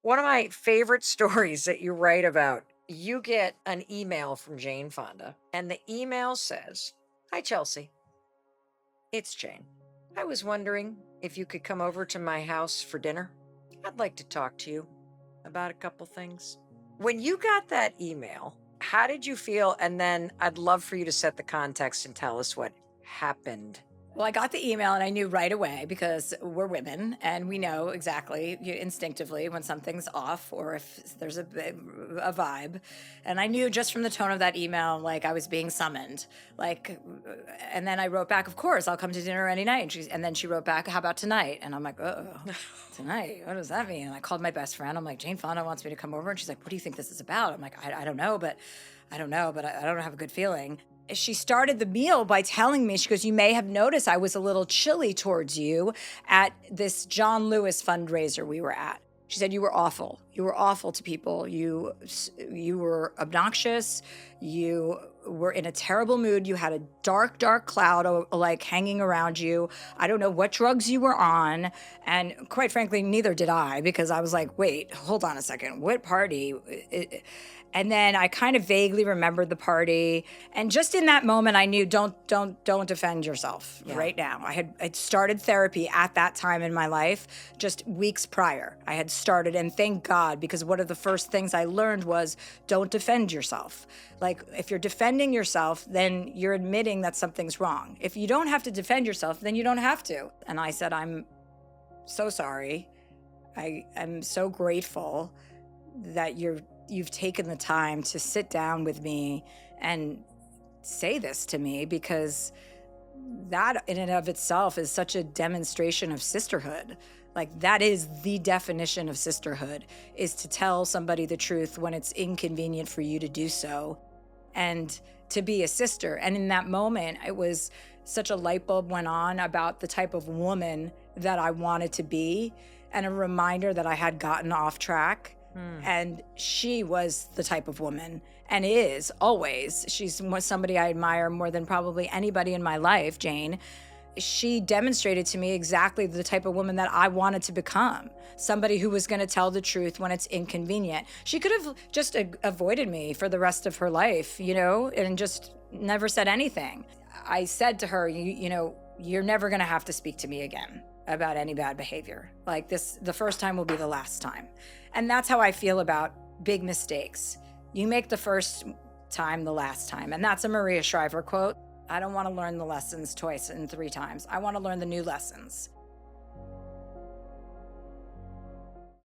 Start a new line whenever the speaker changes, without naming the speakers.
One of my favorite stories that you write about, you get an email from Jane Fonda, and the email says, "Hi, Chelsea. It's Jane. I was wondering if you could come over to my house for dinner. I'd like to talk to you about a couple things." When you got that email, how did you feel? And then I'd love for you to set the context and tell us what happened.
Well, I got the email and I knew right away because we're women and we know exactly instinctively when something's off or if there's a vibe. And I knew just from the tone of that email, like I was being summoned. Like, and then I wrote back, "Of course, I'll come to dinner any night." And then she wrote back, "How about tonight?" And I'm like, "Oh, tonight? What does that mean?" And I called my best friend. I'm like, "Jane Fonda wants me to come over." And she's like, "What do you think this is about?" I'm like, I don't know, but I don't have a good feeling. She started the meal by telling me, she goes, "You may have noticed I was a little chilly towards you at this John Lewis fundraiser we were at." She said, "You were awful. You were awful to people. You were obnoxious. You were in a terrible mood. You had a dark, dark cloud like hanging around you. I don't know what drugs you were on." And quite frankly, neither did I, because I was like, "Wait, hold on a second. What party?" And then I kind of vaguely remembered the party. And just in that moment, I knew don't defend yourself
Yeah.
right now. I'd started therapy at that time in my life, just weeks prior. I had started, and thank God, because one of the first things I learned was don't defend yourself. Like, if you're defending yourself, then you're admitting that something's wrong. If you don't have to defend yourself, then you don't have to. And I said, "I'm so sorry. I am so grateful that you've taken the time to sit down with me and say this to me, because that in and of itself is such a demonstration of sisterhood." Like, that is the definition of sisterhood, is to tell somebody the truth when it's inconvenient for you to do so, and to be a sister. And in that moment, it was such a light bulb went on about the type of woman that I wanted to be, and a reminder that I had gotten off track. And she was the type of woman, and is always. She's somebody I admire more than probably anybody in my life, Jane. She demonstrated to me exactly the type of woman that I wanted to become. Somebody who was going to tell the truth when it's inconvenient. She could have just avoided me for the rest of her life, and just never said anything. I said to her, you're never going to have to speak to me again about any bad behavior. Like this, the first time will be the last time. And that's how I feel about big mistakes. You make the first time the last time. And that's a Maria Shriver quote. I don't want to learn the lessons twice and three times. I want to learn the new lessons.